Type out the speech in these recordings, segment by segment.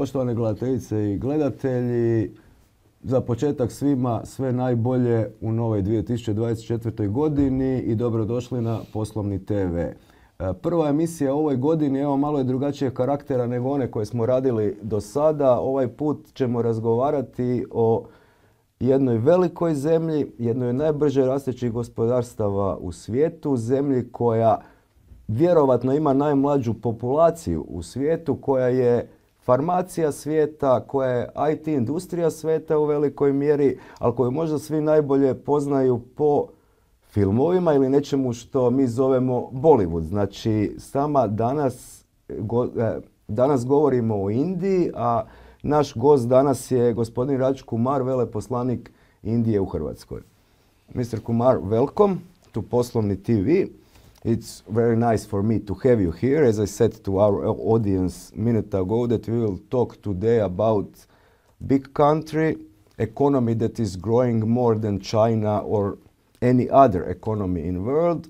Poštovane gledateljice i gledatelji, za početak svima sve najbolje u novoj 2024. godini i dobrodošli na Poslovni TV. Prva emisija u ovoj godini, evo, malo je drugačije karaktera nego one koje smo radili do sada. Ovaj put ćemo razgovarati o jednoj velikoj zemlji, jednoj od najbrže rastućih gospodarstava u svijetu, zemlji koja vjerovatno ima najmlađu populaciju u svijetu, koja je farmacija svijeta, koja je IT industrija svijeta u velikoj mjeri, ali koju možda svi najbolje poznaju po filmovima ili nečemu što mi zovemo Bollywood. Znači, danas govorimo o Indiji, a naš gost danas je gospodin Raj Kumar, veleposlanik Indije u Hrvatskoj. Mr. Kumar, welcome to Poslovni TV. It's very nice for me to have you here. As I said to our audience a minute ago, that we will talk today about big country, economy that is growing more than China or any other economy in the world,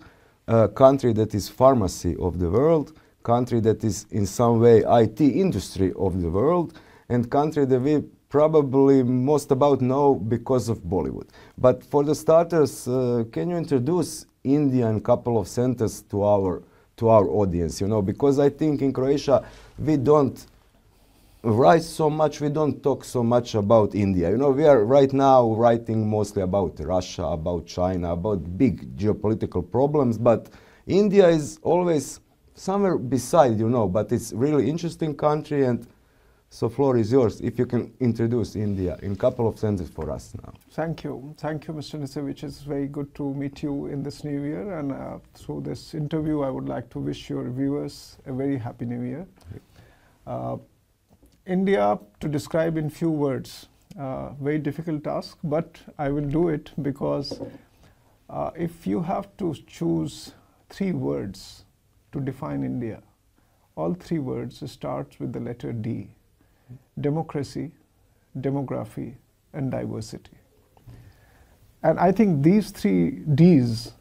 a country that is pharmacy of the world, country that is in some way IT industry of the world, and country that we probably most about know because of Bollywood. But for the starters, can you introduce India in a couple of sentences to our audience? You know, because I think in Croatia we don't write so much, we don't talk so much about India. You know, we are right now writing mostly about Russia, about China, about big geopolitical problems, but India is always somewhere beside, you know, but it's really interesting country. And so floor is yours, if you can introduce India in a couple of sentences for us now. Thank you. Thank you, Mr. Nišević. It's very good to meet you in this new year. And through this interview, I would like to wish your viewers a very happy new year. India, to describe in few words, very difficult task, but I will do it because if you have to choose 3 words to define India, all 3 words start with the letter D. Democracy, demography, and diversity. And I think these 3 Ds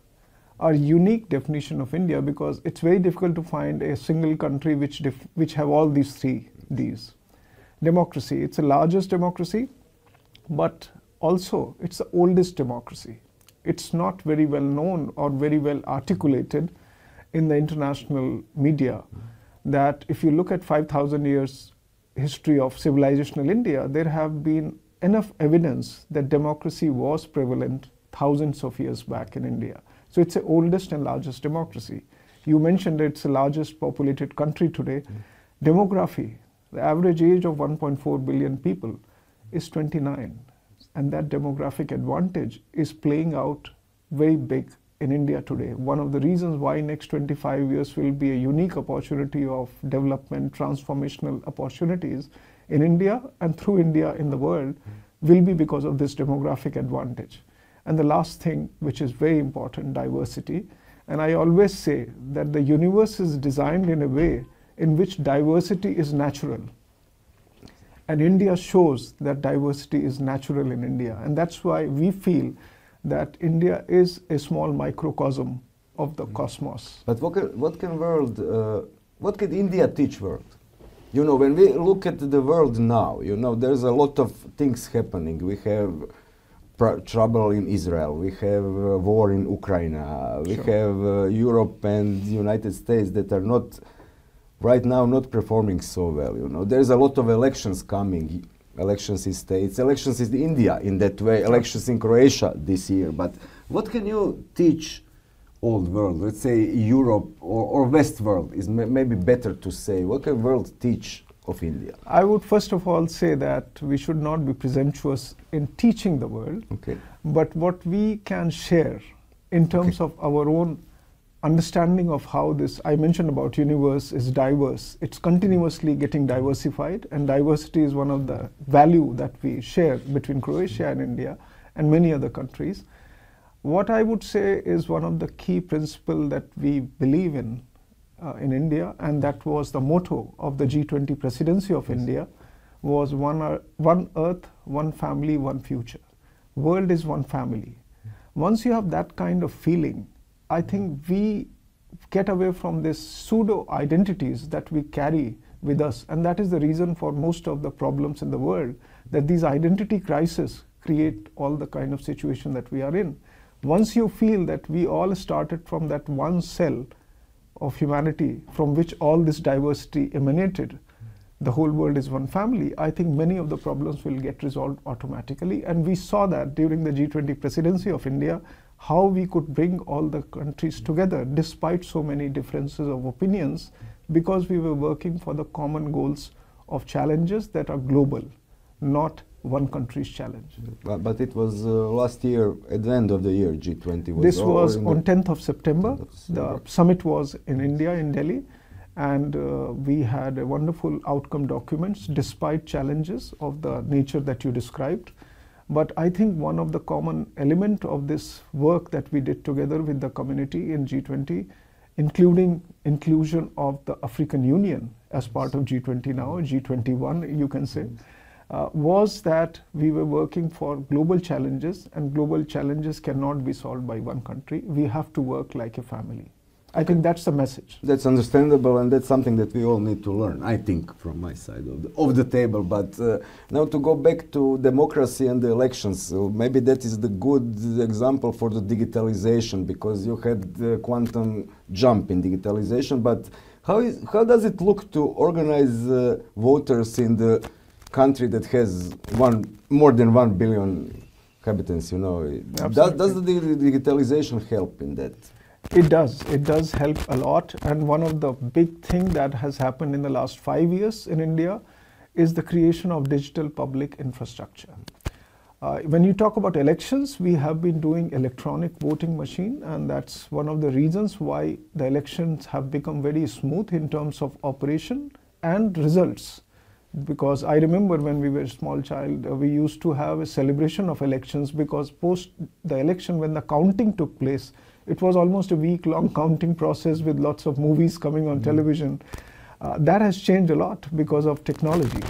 are unique definition of India because it's very difficult to find a single country which have all these 3 Ds. Democracy, it's the largest democracy, but also it's the oldest democracy. It's not very well known or very well articulated in the international media that if you look at 5,000 years history of civilizational India, there have been enough evidence that democracy was prevalent thousands of years back in India. So it's the oldest and largest democracy. You mentioned it's the largest populated country today. Demography, the average age of 1.4 billion people is 29. And that demographic advantage is playing out very big in India today. One of the reasons why next 25 years will be a unique opportunity of development, transformational opportunities in India and through India in the world will be because of this demographic advantage. And the last thing, which is very important, diversity. And I always say that the universe is designed in a way in which diversity is natural. And India shows that diversity is natural in India. And that's why we feel that India is a small microcosm of the cosmos. But what can India teach world? You know, when we look at the world now, you know, there's a lot of things happening. We have trouble in Israel, we have war in Ukraine, we have Europe and the United States that are not, right now, not performing so well. You know, there's a lot of elections coming. Elections in States, elections in India in that way, elections in Croatia this year. But what can you teach old world, let's say Europe or West world is maybe better to say. What can world teach of India? I would first of all say that we should not be presumptuous in teaching the world, but what we can share in terms of our own understanding of how this, I mentioned about universe is diverse. It's continuously getting diversified, and diversity is one of the value that we share between Croatia and India and many other countries. What I would say is one of the key principles that we believe in India, and that was the motto of the G20 presidency of India, was one earth, one family, one future. World is one family. Once you have that kind of feeling, I think we get away from this pseudo identities that we carry with us. And that is the reason for most of the problems in the world, that these identity crises create all the kind of situation that we are in. Once you feel that we all started from that one cell of humanity from which all this diversity emanated, the whole world is one family, I think many of the problems will get resolved automatically. And we saw that during the G20 presidency of India, how we could bring all the countries together despite so many differences of opinions, because we were working for the common goals of challenges that are global, not one country's challenge. But it was last year, at the end of the year, G20 was... This was on 10th of September. The summit was in India, in Delhi. And we had a wonderful outcome documents despite challenges of the nature that you described. But I think one of the common element of this work that we did together with the community in G20, including inclusion of the African Union as part of G20 now, G21 you can say, was that we were working for global challenges, and global challenges cannot be solved by one country. We have to work like a family. I think that's the message. That's understandable, and that's something that we all need to learn, I think, from my side of the table. But now to go back to democracy and the elections, maybe that is the good example for the digitalization, because you had the quantum jump in digitalization. But how does it look to organize voters in the country that has more than 1 billion inhabitants, you know? Does the digitalization help in that? It does help a lot, and one of the big things that has happened in the last 5 years in India is the creation of digital public infrastructure. When you talk about elections, we have been doing electronic voting machine, and that's one of the reasons why the elections have become very smooth in terms of operation and results. Because I remember when we were a small child, we used to have a celebration of elections, because post the election, when the counting took place, it was almost a week-long counting process with lots of movies coming on television. That has changed a lot because of technology.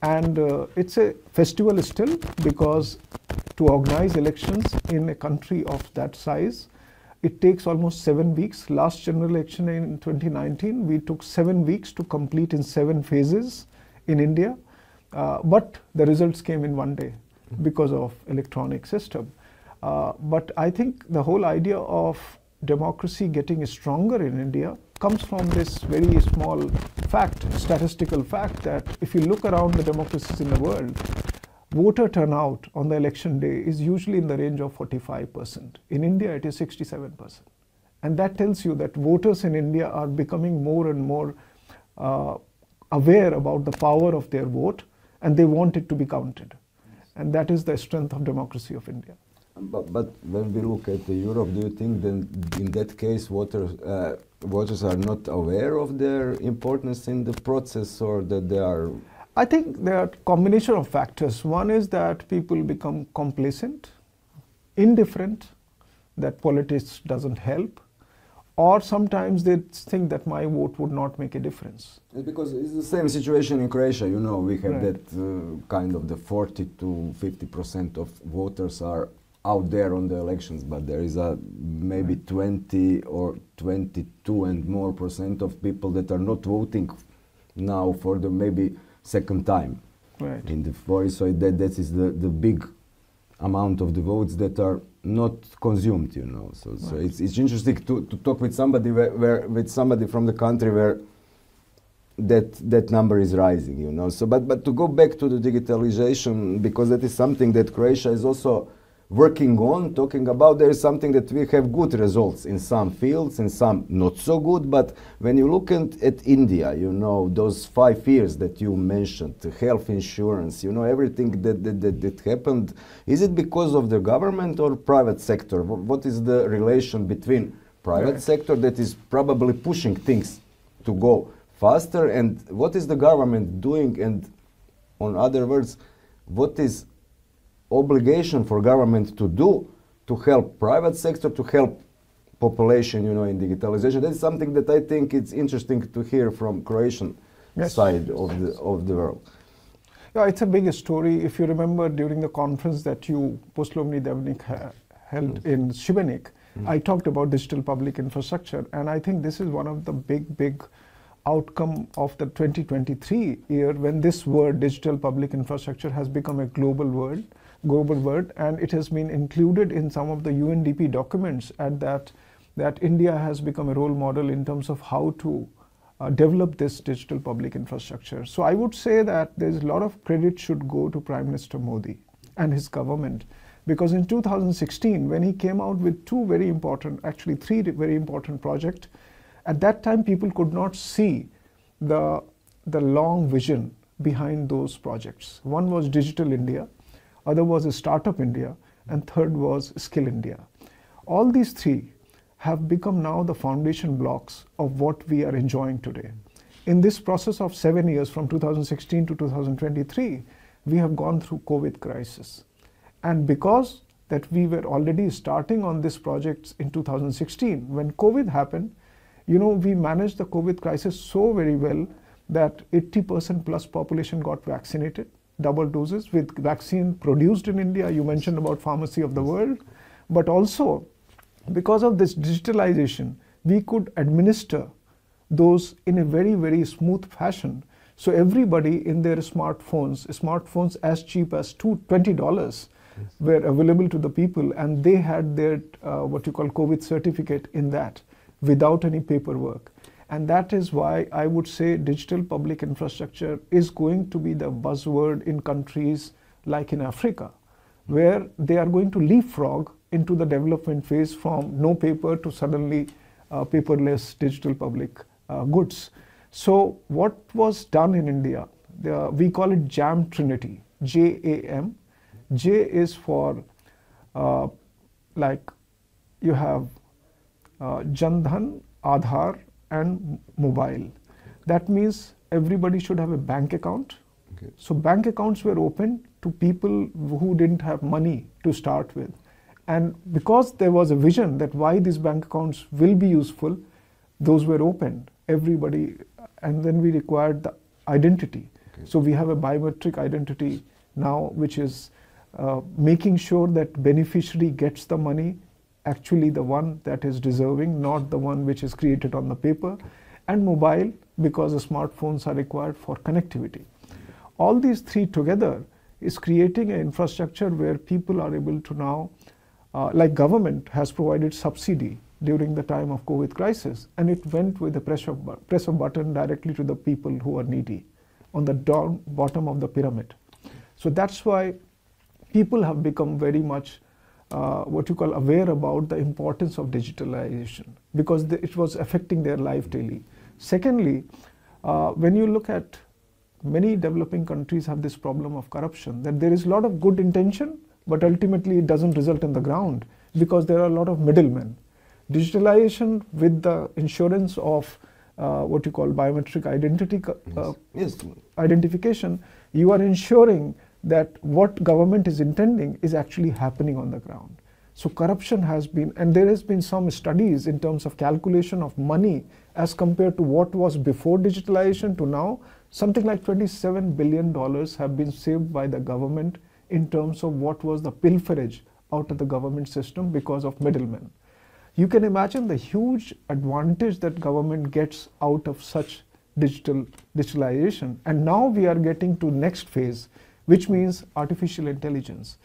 And it's a festival still, because to organize elections in a country of that size, it takes almost 7 weeks. Last general election in 2019, we took 7 weeks to complete in 7 phases in India. But the results came in 1 day because of electronic system. But I think the whole idea of democracy getting stronger in India comes from this very small fact, statistical fact, that if you look around the democracies in the world, voter turnout on the election day is usually in the range of 45%. In India, it is 67%. And that tells you that voters in India are becoming more and more aware about the power of their vote, and they want it to be counted. And that is the strength of democracy of India. But when we look at Europe, do you think then in that case voters are not aware of their importance in the process, or that they are? I think there are a combination of factors. One is that people become complacent, indifferent, that politics doesn't help, or sometimes they think that my vote would not make a difference. It's because it's the same situation in Croatia, you know, we have that kind of the 40 to 50% of voters are out there on the elections, but there is maybe 20 or 22 and more % of people that are not voting now for the maybe second time in the voice. So that is the big amount of the votes that are not consumed, you know. So it's interesting to talk with somebody with somebody from the country where that number is rising, you know. So but to go back to the digitalization, because that is something that Croatia is also working on, talking about, there is something that we have good results in some fields, in some not so good. But when you look at India, you know, those 5 years that you mentioned, the health insurance, you know, everything that happened, is it because of the government or private sector? What is the relation between private sector that is probably pushing things to go faster, and what is the government doing? And on other words, what is obligation for government to do to help private sector, to help population, you know, in digitalization? That's something that I think it's interesting to hear from Croatian side of the world. Yeah, it's a big story. If you remember during the conference that you, Poslovni TV, held in Šibenik, I talked about digital public infrastructure, and I think this is one of the big outcome of the 2023 year, when this word digital public infrastructure has become a global word, and it has been included in some of the UNDP documents at that India has become a role model in terms of how to develop this digital public infrastructure. So I would say that there's a lot of credit should go to Prime Minister Modi and his government, because in 2016, when he came out with three very important projects, at that time people could not see the long vision behind those projects. One was Digital India, other was a Startup India, and third was Skill India. All these three have become now the foundation blocks of what we are enjoying today. In this process of 7 years, from 2016 to 2023, we have gone through COVID crisis. And because that we were already starting on this project in 2016, when COVID happened, we managed the COVID crisis so very well that 80% plus population got vaccinated, double doses, with vaccine produced in India. You mentioned about pharmacy of the world, but also because of this digitalization, we could administer those in a very, very smooth fashion. So everybody in their smartphones as cheap as $20 were available to the people, and they had their what you call COVID certificate in that without any paperwork. And that is why I would say digital public infrastructure is going to be the buzzword in countries like in Africa, where they are going to leapfrog into the development phase from no paper to suddenly paperless digital public goods. So what was done in India, we call it JAM Trinity, J-A-M. J is for like you have Jandhan, Aadhaar and mobile. That means everybody should have a bank account. Okay. So bank accounts were opened to people who didn't have money to start with. And because there was a vision that why these bank accounts will be useful, those were opened, everybody, and then we required the identity. Okay. So we have a biometric identity now, which is making sure that beneficiary gets the money, actually the one that is deserving, not the one which is created on the paper, and mobile, because the smartphones are required for connectivity. All these three together is creating an infrastructure where people are able to now, like government has provided subsidy during the time of COVID crisis, and it went with the press of button directly to the people who are needy on the bottom of the pyramid. So that's why people have become very much what you call aware about the importance of digitalization, because it was affecting their life daily. Secondly, when you look at many developing countries have this problem of corruption, that there is a lot of good intention, but ultimately it doesn't result in the ground because there are a lot of middlemen. Digitalization with the insurance of what you call biometric identity identification, you are ensuring that what government is intending is actually happening on the ground. So corruption has been, and there has been some studies in terms of calculation of money as compared to what was before digitalization to now, something like $27 billion have been saved by the government in terms of what was the pilferage out of the government system because of middlemen. You can imagine the huge advantage that government gets out of such digitalization. And now we are getting to next phase, which means artificial intelligence.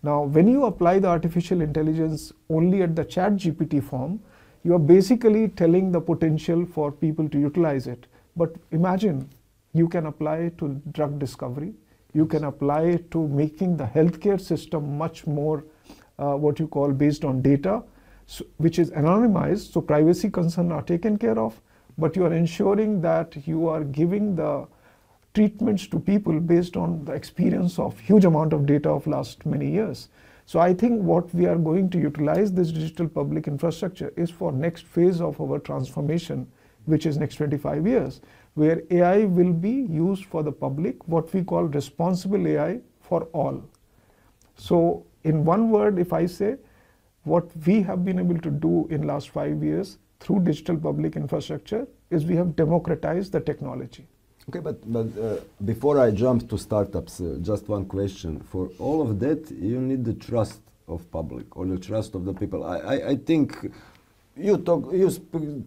Now, when you apply the artificial intelligence only at the ChatGPT form, you are basically telling the potential for people to utilize it. But imagine you can apply it to drug discovery. You can apply it to making the healthcare system much more what you call based on data, so, which is anonymized, so privacy concerns are taken care of, but you are ensuring that you are giving the treatments to people based on the experience of huge amount of data of last many years. So I think what we are going to utilize this digital public infrastructure is for next phase of our transformation, which is next 25 years, where AI will be used for the public, what we call responsible AI for all. So in one word, if I say, what we have been able to do in last 5 years through digital public infrastructure is we have democratized the technology. Okay, but before I jump to startups, just one question. For all of that, you need the trust of public or the trust of the people. I think you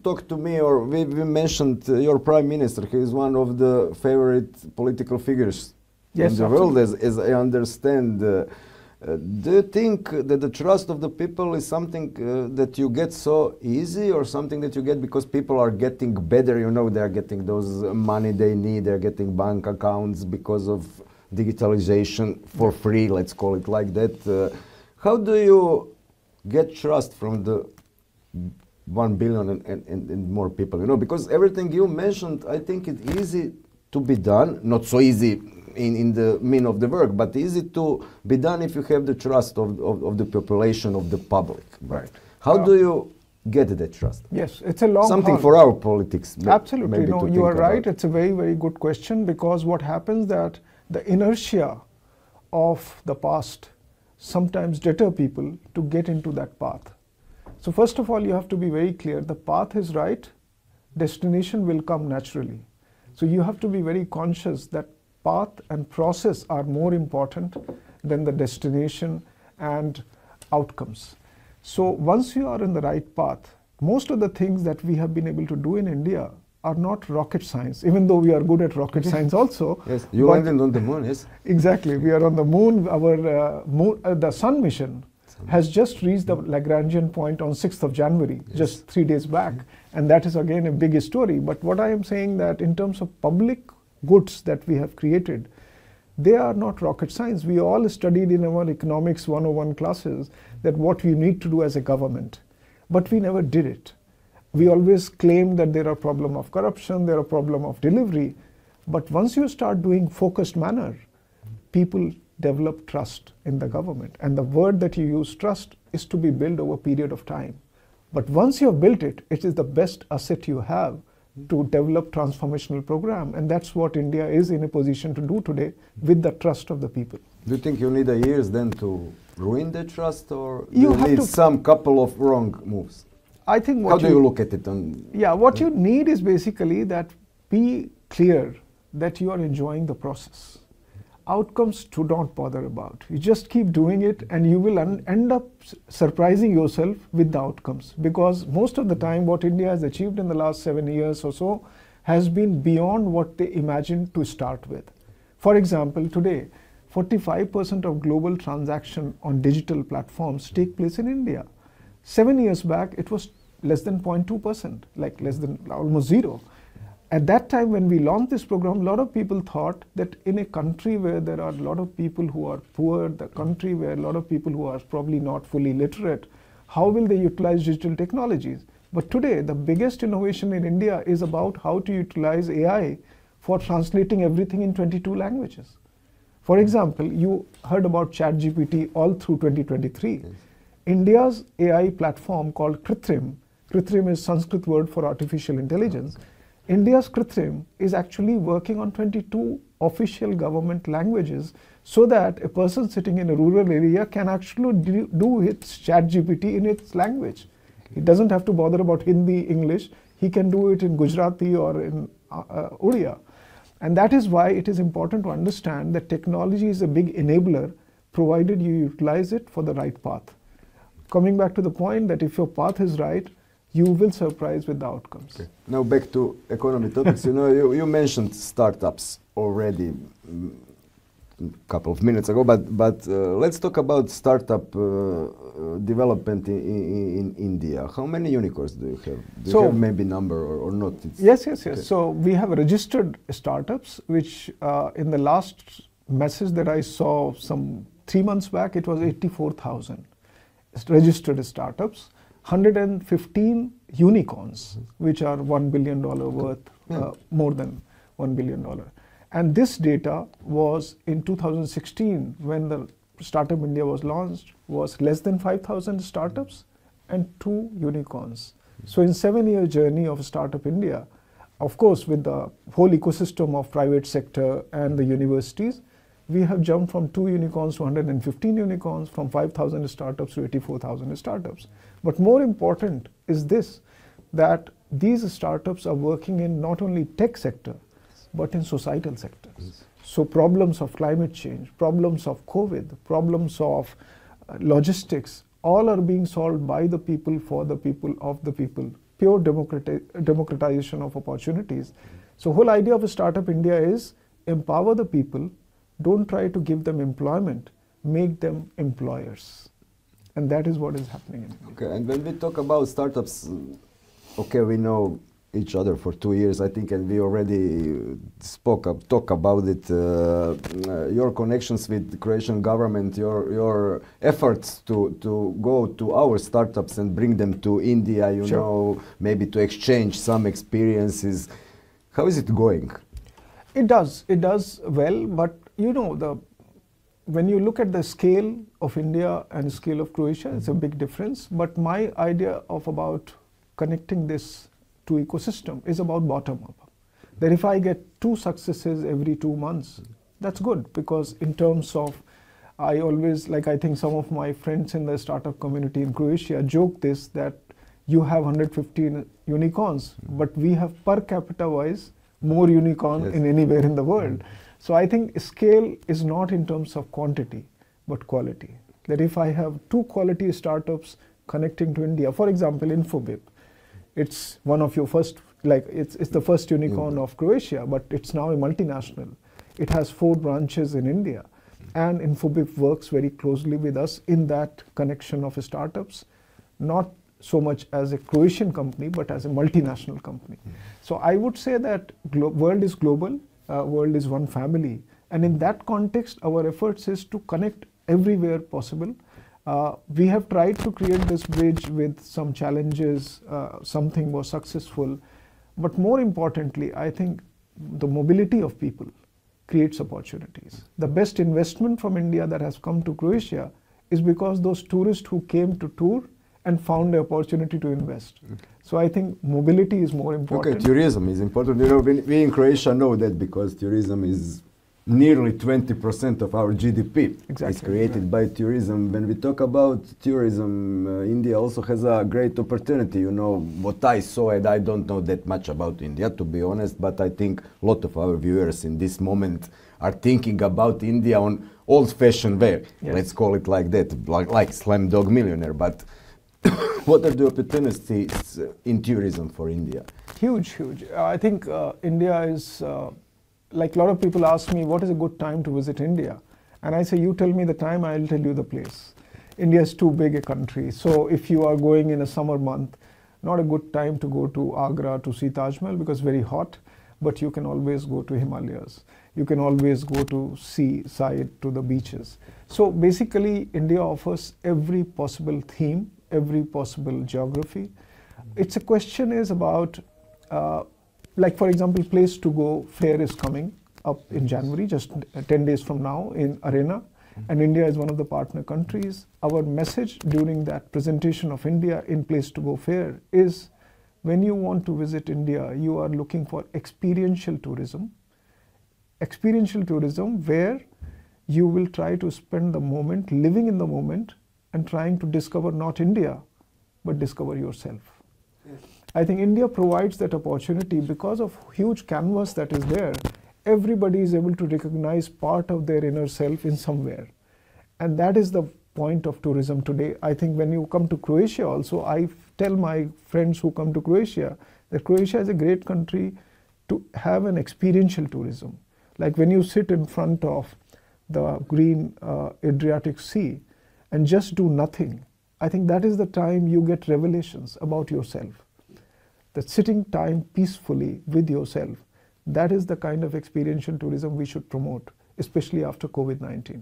talk to me, or we mentioned your prime minister. He is one of the favorite political figures in the world, as I understand. Do you think that the trust of the people is something that you get so easy, or something that you get because people are getting better? You know, they are getting those money they need. They are getting bank accounts because of digitalization for free. Let's call it like that. How do you get trust from the 1 billion and more people, you know, because everything you mentioned, I think it's easy to be done, not so easy in the mean of the work, but easy to be done if you have the trust of the population, of the public. Right. How do you get that trust? Yes, it's a long something haul. For our politics. Absolutely, no, you are right. It's a very, very good question, because what happens that the inertia of the past sometimes deter people to get into that path. So first of all, you have to be very clear. The path is right. Destination will come naturally. So you have to be very conscious that path and process are more important than the destination and outcomes. So once you are in the right path, most of the things that we have been able to do in India are not rocket science, even though we are good at rocket science also. Yes, you landed on the moon, yes. Exactly, we are on the moon. Our the sun mission has just reached the Lagrangian point on 6th of January, yes, just 3 days back. And that is again a big story. But what I am saying that in terms of public goods that we have created, they are not rocket science. We all studied in our economics 101 classes that what we need to do as a government, but we never did it. We always claim that there are problem of corruption, there are problem of delivery, but once you start doing focused manner, people develop trust in the government. And the word that you use, trust, is to be built over a period of time. But once you have built it, it is the best asset you have to develop transformational program. And that's what India is in a position to do today with the trust of the people. Do you think you need a years then to ruin the trust, or you need some couple of wrong moves? I think what How do you look at it? Yeah, what you need is basically that be clear that you are enjoying the process. Outcomes do not bother about. You just keep doing it and you will end up surprising yourself with the outcomes, because most of the time what India has achieved in the last 7 years or so has been beyond what they imagined to start with. For example, today 45% of global transaction on digital platforms take place in India. 7 years back it was less than 0.2%, like less than almost zero. At that time when we launched this program, a lot of people thought that in a country where there are a lot of people who are poor, the country where a lot of people who are probably not fully literate, how will they utilize digital technologies? But today the biggest innovation in India is about how to utilize AI for translating everything in 22 languages. For example, you heard about ChatGPT all through 2023. Yes. India's AI platform called Krithrim is Sanskrit word for artificial intelligence. India's Krithrim is actually working on 22 official government languages, so that a person sitting in a rural area can actually do its ChatGPT in its language. He doesn't have to bother about Hindi, English. He can do it in Gujarati or in Odia. And that is why it is important to understand that technology is a big enabler, provided you utilize it for the right path. Coming back to the point that if your path is right, you will surprise with the outcomes. Okay. Now back to economy topics. You know, you mentioned startups already a couple of minutes ago, but let's talk about startup development in India. How many unicorns do you have? Do you have maybe number or not? Yes. Okay. So we have registered startups, which in the last message that I saw some 3 months back, it was 84,000 registered startups. 115 unicorns, which are $1 billion worth, more than $1 billion. And this data was in 2016, when the Startup India was launched, was less than 5,000 startups and 2 unicorns. So in 7-year journey of Startup India, of course with the whole ecosystem of private sector and the universities, we have jumped from 2 unicorns to 115 unicorns, from 5,000 startups to 84,000 startups. But more important is this, that these startups are working in not only tech sector, but in societal sectors. Yes. So problems of climate change, problems of COVID, problems of logistics, all are being solved by the people, for the people, of the people. Pure democratization of opportunities. So whole idea of a Startup India is empower the people, don't try to give them employment, make them employers. And that is what is happening in India. Okay, and when we talk about startups, okay, we know each other for 2 years, I think, and we already talk about it. Your connections with the Croatian government, your efforts to go to our startups and bring them to India, you know, maybe to exchange some experiences. How is it going? It does well, but you know, when you look at the scale of India and the scale of Croatia, it's a big difference. But my idea of about connecting this to ecosystem is about bottom up. That if I get 2 successes every 2 months, that's good, because in terms of, I always, like, I think some of my friends in the startup community in Croatia joke this, that you have 115 unicorns, but we have per capita wise more unicorns in anywhere in the world. So I think scale is not in terms of quantity, but quality. That if I have 2 quality startups connecting to India, for example, Infobip, it's one of your first, like, it's the first unicorn of Croatia, but it's now a multinational. It has 4 branches in India, and Infobip works very closely with us in that connection of startups, not so much as a Croatian company, but as a multinational company. So I would say that world is global, world is one family, and in that context, our efforts is to connect everywhere possible. We have tried to create this bridge with some challenges, something was successful, but more importantly, I think the mobility of people creates opportunities. The best investment from India that has come to Croatia is because those tourists who came to tour and found the opportunity to invest. So I think mobility is more important. Okay, tourism is important. You know, we in Croatia know that because tourism is nearly 20% of our GDP. Exactly. It's created by tourism. When we talk about tourism, India also has a great opportunity. You know, what I saw, and I don't know that much about India, to be honest, but I think a lot of our viewers in this moment are thinking about India on old-fashioned way. Let's call it like that, like Slam Dog Millionaire. But what are the opportunities in tourism for India? Huge, huge. I think India is, like a lot of people ask me, what is a good time to visit India? And I say, you tell me the time, I'll tell you the place. India is too big a country. So if you are going in a summer month, not a good time to go to Agra to see Taj Mahal because very hot, but you can always go to Himalayas. You can always go to seaside, to the beaches. So basically, India offers every possible theme, every possible geography. It's a question is about, like for example, place to go fair is coming up in January, just 10 days from now in Arena, and India is one of the partner countries. Our message during that presentation of India in place to go fair is, when you want to visit India, you are looking for experiential tourism where you will try to spend the moment, living in the moment, and trying to discover not India, but discover yourself. Yes. I think India provides that opportunity because of huge canvas that is there. Everybody is able to recognize part of their inner self in somewhere. And that is the point of tourism today. I think when you come to Croatia also, I tell my friends who come to Croatia that Croatia is a great country to have an experiential tourism. Like when you sit in front of the green Adriatic Sea and just do nothing, I think that is the time you get revelations about yourself. That sitting time peacefully with yourself, that is the kind of experiential tourism we should promote, especially after COVID-19.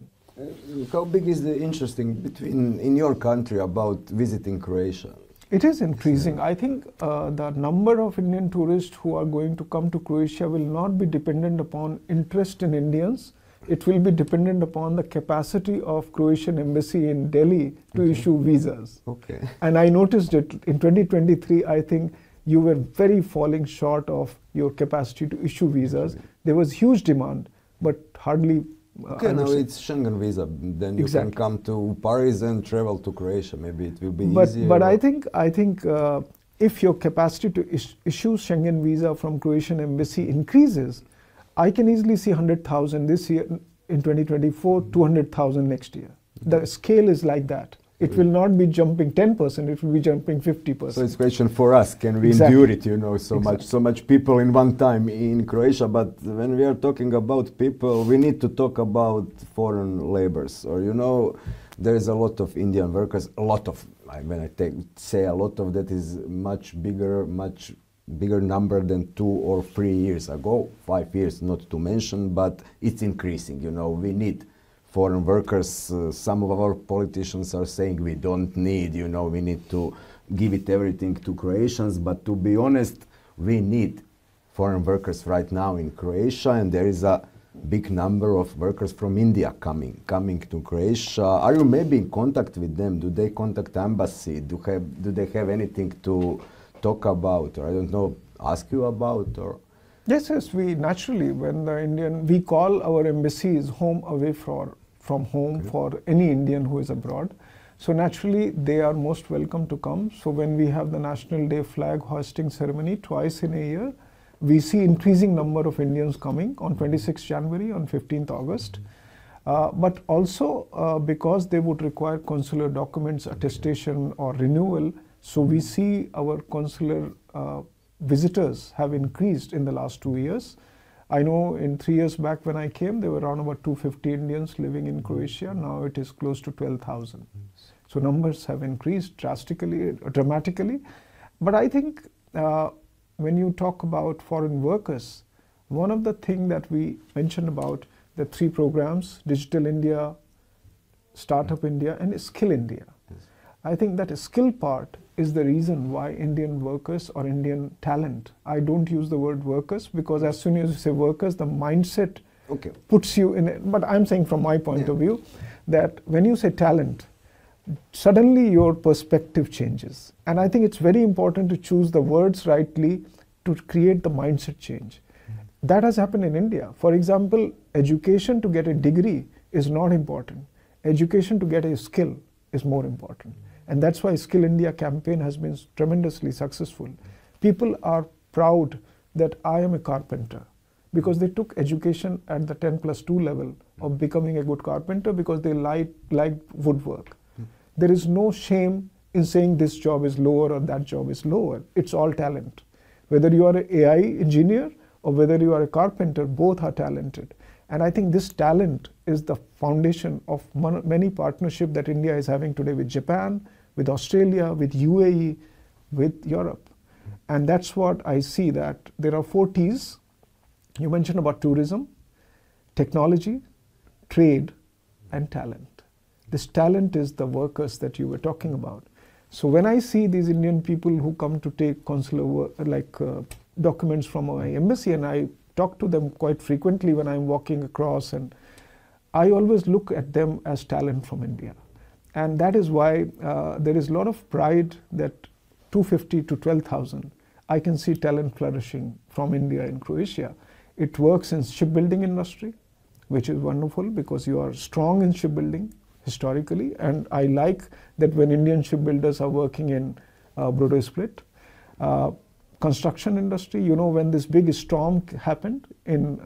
How big is the interest in your country about visiting Croatia? It is increasing. I think the number of Indian tourists who are going to come to Croatia will not be dependent upon interest in Indians. It will be dependent upon the capacity of Croatian embassy in Delhi to issue visas. Okay. And I noticed that in 2023, I think you were very falling short of your capacity to issue visas. There was huge demand, but hardly. Okay, now it's Schengen visa. Then you can come to Paris and travel to Croatia. Maybe it will be easier. But I think if your capacity to issue Schengen visa from Croatian embassy increases, I can easily see 100,000 this year in 2024, 200,000 next year. The scale is like that. It will not be jumping 10%, it will be jumping 50%. So it's a question for us, can we endure it, you know, so much people in one time in Croatia, but when we are talking about people, we need to talk about foreign laborers, or you know, there is a lot of Indian workers, a lot of, when I say a lot of, that is much bigger number than 2 or 3 years ago, 5 years not to mention, but it's increasing, you know, we need foreign workers. Some of our politicians are saying we don't need, you know, we need to give it everything to Croatians, but to be honest, we need foreign workers right now in Croatia, and there is a big number of workers from India coming to Croatia. Are you maybe in contact with them? Do they contact embassy? Do they have anything to talk about, or I don't know, ask you about, or? Yes, we naturally, when we call our embassies home away from home for any Indian who is abroad. So naturally, they are most welcome to come. So when we have the National Day flag hoisting ceremony twice in a year, we see increasing number of Indians coming on 26th January, on 15th August. But also because they would require consular documents, attestation or renewal. So we see our consular visitors have increased in the last 2 years. I know in 3 years back when I came, there were around about 250 Indians living in Croatia. Now it is close to 12,000. So numbers have increased dramatically. But I think when you talk about foreign workers, one of the things that we mentioned about the 3 programs, Digital India, Startup India and Skill India. I think that skill part is the reason why Indian workers or Indian talent, I don't use the word workers because as soon as you say workers, the mindset puts you in it. But I'm saying from my point of view that when you say talent, suddenly your perspective changes. And I think it's very important to choose the words rightly to create the mindset change. That has happened in India. For example, education to get a degree is not important. Education to get a skill is more important. And that's why Skill India campaign has been tremendously successful. People are proud that I am a carpenter because they took education at the 10+2 level of becoming a good carpenter because they like woodwork. There is no shame in saying this job is lower or that job is lower. It's all talent. Whether you are an AI engineer or whether you are a carpenter, both are talented. And I think this talent is the foundation of many partnerships that India is having today with Japan, with Australia, with UAE, with Europe. And that's what I see, that there are 4 T's. You mentioned about tourism, technology, trade, and talent. This talent is the workers that you were talking about. So when I see these Indian people who come to take consular work, documents from my embassy, and I talk to them quite frequently when I'm walking across, and I always look at them as talent from India. And that is why there is a lot of pride that 250 to 12,000, I can see talent flourishing from India in Croatia. It works in shipbuilding industry, which is wonderful because you are strong in shipbuilding historically. And I like that when Indian shipbuilders are working in Brodo Split. Construction industry, you know, when this big storm happened in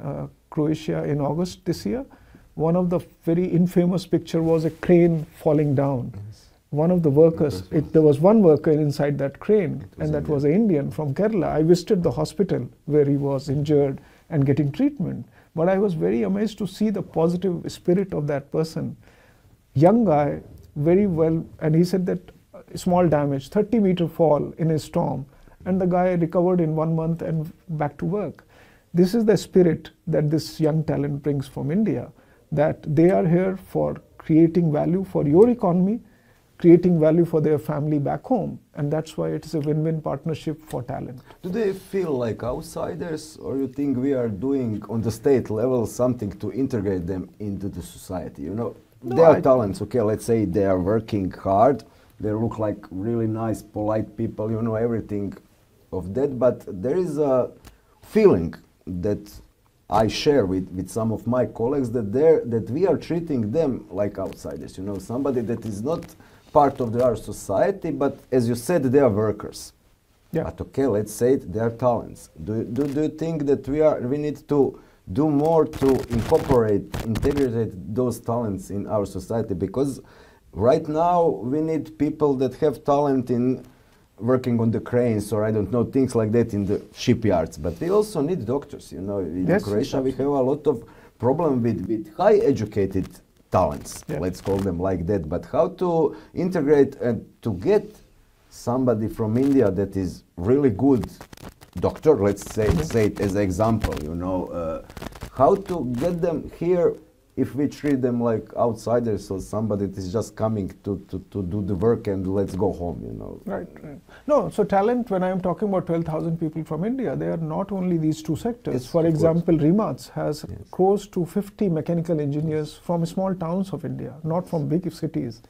Croatia in August this year, one of the very infamous picture was a crane falling down. Yes. One of the workers, there was one worker inside that crane, and that was an Indian from Kerala. I visited the hospital where he was injured and getting treatment. But I was very amazed to see the positive spirit of that person. Young guy, very well, and he said that small damage, 30-meter fall in a storm, and the guy recovered in 1 month and back to work. This is the spirit that this young talent brings from India, that they are here for creating value for your economy, creating value for their family back home. And that's why it is a win-win partnership for talent. Do they feel like outsiders, or you think we are doing on the state level something to integrate them into the society? You know, no, they are talents, okay, let's say they are working hard, they look like really nice, polite people, you know, everything of that, but there is a feeling that I share with some of my colleagues that we are treating them like outsiders, you know, somebody that is not part of our society, but as you said, they are workers. Yeah. But okay, let's say they are talents. Do you think that we need to do more to integrate those talents in our society? Because right now we need people that have talent in working on the cranes or I don't know, things like that in the shipyards. But we also need doctors, you know. In Croatia we have a lot of problem with high educated talents, let's call them like that. But how to integrate and to get somebody from India that is really good doctor, let's say it as an example, you know, how to get them here if we treat them like outsiders or somebody that is just coming to do the work and let's go home, you know. Right, right. No, so talent, when I am talking about 12,000 people from India, they are not only these two sectors. For example, Rimac has close to 50 mechanical engineers from small towns of India, not from big cities.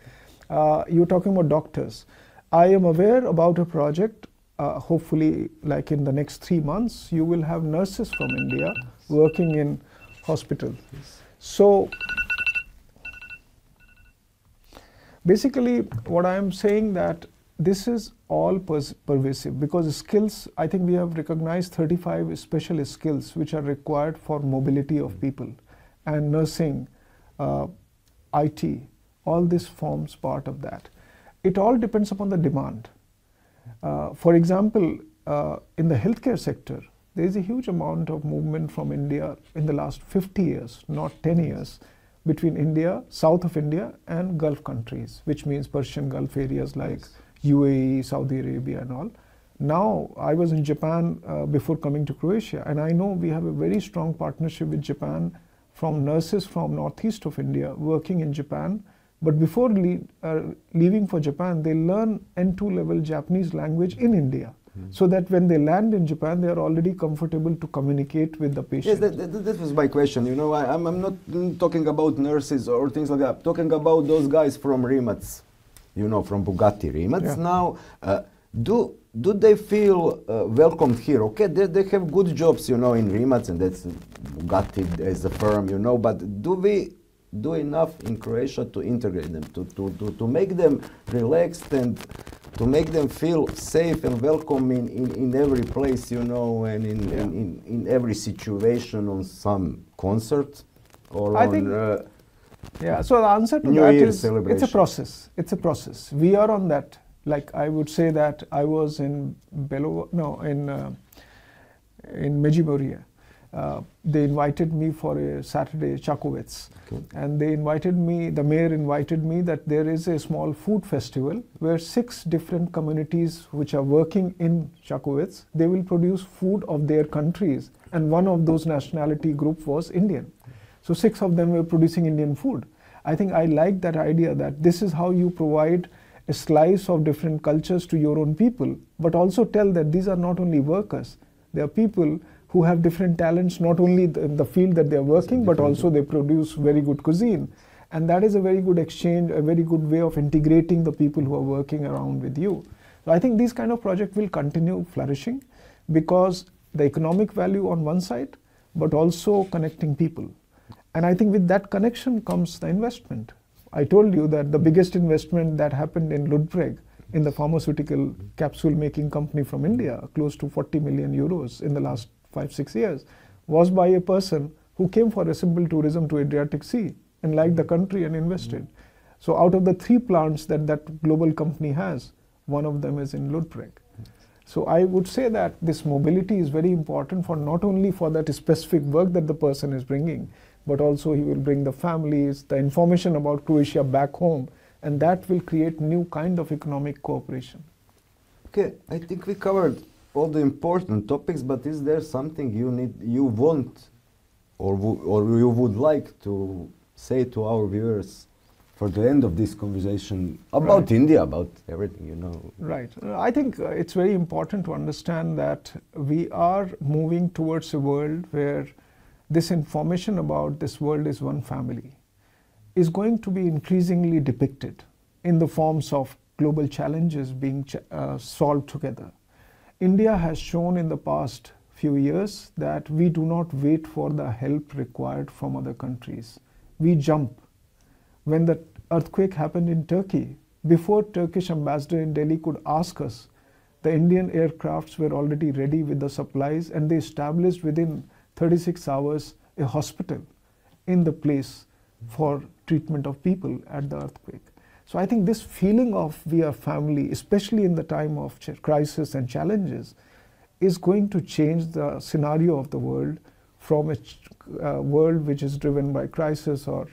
You're talking about doctors. I am aware about a project, hopefully like in the next 3 months, you will have nurses from India working in hospitals. So basically what I am saying that this is all pervasive because skills, I think we have recognized 35 specialist skills which are required for mobility of people, and nursing, IT, all this forms part of that. It all depends upon the demand. For example, in the healthcare sector, there is a huge amount of movement from India in the last 50 years, not 10 years, between India, south of India and Gulf countries, which means Persian Gulf areas like UAE, Saudi Arabia and all. Now, I was in Japan before coming to Croatia, and I know we have a very strong partnership with Japan from nurses from northeast of India working in Japan. But before leaving for Japan, they learn N2 level Japanese language in India. So that when they land in Japan, they are already comfortable to communicate with the patient. Yes, that was my question. You know, I'm not talking about nurses or things like that. I'm talking about those guys from Rimac, you know, from Bugatti Rimac. Now, do they feel welcomed here? Okay, they have good jobs, you know, in Rimac, and that's Bugatti as a firm, you know, but do we do enough in Croatia to integrate them, to make them relaxed and to make them feel safe and welcome in every place, you know, and in every situation, on some concert or I on think, so the answer to New that Year is celebration. It's a process. It's a process. We are on that. Like I would say that I was in in Medjugorje. They invited me for a Saturday Čakovec, and they invited me, the mayor invited me that there is a small food festival where 6 different communities which are working in Čakovec, they will produce food of their countries, and one of those nationality group was Indian. So 6 of them were producing Indian food. I think I like that idea that this is how you provide a slice of different cultures to your own people, but also tell that these are not only workers, they are people who have different talents, not only in the field that they are working, but also they produce very good cuisine. And that is a very good exchange, a very good way of integrating the people who are working around with you. So I think these kind of projects will continue flourishing because the economic value on one side, but also connecting people. And I think with that connection comes the investment. I told you that the biggest investment that happened in Ludbreg, in the pharmaceutical capsule making company from India, close to 40 million euros in the last 5-6 years, was by a person who came for a simple tourism to Adriatic Sea and liked the country and invested. So out of the 3 plants that global company has, one of them is in Ludbreg. So I would say that this mobility is very important for not only for that specific work that the person is bringing, but also he will bring the families, the information about Croatia back home, and that will create new kind of economic cooperation. Okay, I think we covered all the important topics, but is there something you want or you would like to say to our viewers for the end of this conversation about India, about everything, you know? Right. I think it's very important to understand that we are moving towards a world where this information about this world is one family is going to be increasingly depicted in the forms of global challenges being solved together. India has shown in the past few years that we do not wait for the help required from other countries. We jump. When the earthquake happened in Turkey, before Turkish ambassador in Delhi could ask us, the Indian aircrafts were already ready with the supplies, and they established within 36 hours a hospital in the place for treatment of people at the earthquake. So I think this feeling of we are family, especially in the time of crisis and challenges, is going to change the scenario of the world from a world which is driven by crisis or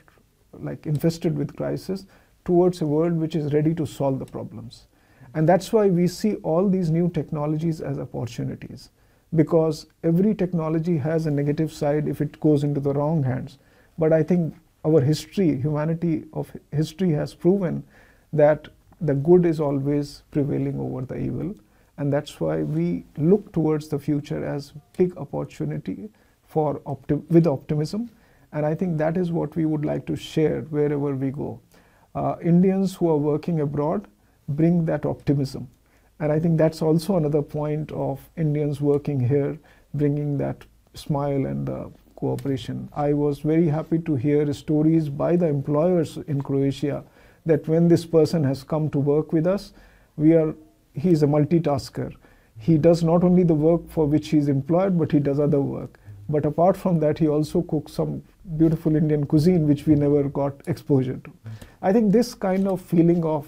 like infested with crisis towards a world which is ready to solve the problems. And that's why we see all these new technologies as opportunities, because every technology has a negative side if it goes into the wrong hands. But I think our history, humanity of history has proven that the good is always prevailing over the evil. And that's why we look towards the future as big opportunity for with optimism. And I think that is what we would like to share wherever we go. Indians who are working abroad bring that optimism. And I think that's also another point of Indians working here, bringing that smile and cooperation. I was very happy to hear stories by the employers in Croatia that when this person has come to work with us, he is a multitasker. He does not only the work for which he is employed, but he does other work. But apart from that, he also cooks some beautiful Indian cuisine which we never got exposure to. I think this kind of feeling of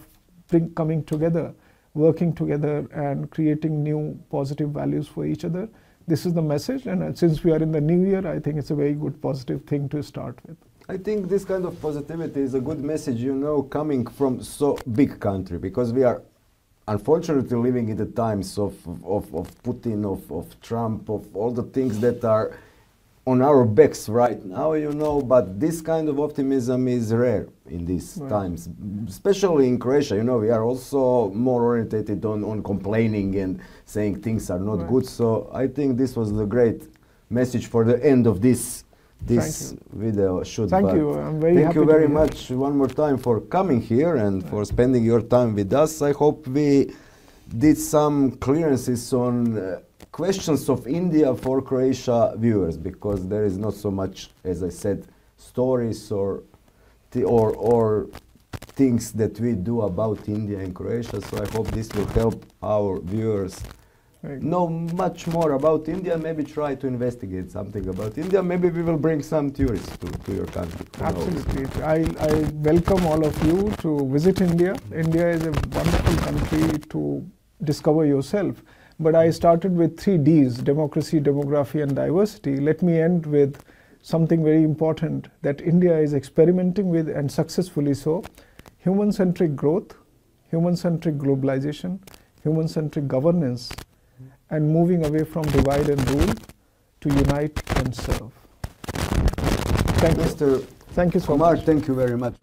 coming together, working together and creating new positive values for each other, this is the message. And since we are in the new year, I think it's a very good positive thing to start with. I think this kind of positivity is a good message, you know, coming from so big country, because we are unfortunately living in the times of Putin, of Trump, of all the things that are on our backs right now, you know, but this kind of optimism is rare in these times, especially in Croatia. You know, we are also more orientated on complaining and saying things are not good. So I think this was the great message for the end of this video shoot. Thank you. I'm very happy. Thank you very much one more time for coming here and for spending your time with us. I hope we did some clearances on questions of India for Croatia viewers, because there is not so much, as I said, stories or things that we do about India and Croatia. So I hope this will help our viewers know much more about India, maybe try to investigate something about India. Maybe we will bring some tourists to your country. Absolutely. I welcome all of you to visit India. India is a wonderful country to discover yourself. But I started with 3 Ds, democracy, demography and diversity. Let me end with something very important that India is experimenting with, and successfully so: human-centric growth, human-centric globalization, human-centric governance, and moving away from divide and rule to unite and serve. Thank you. Mr. Thank you so Kumar, much. thank you very much.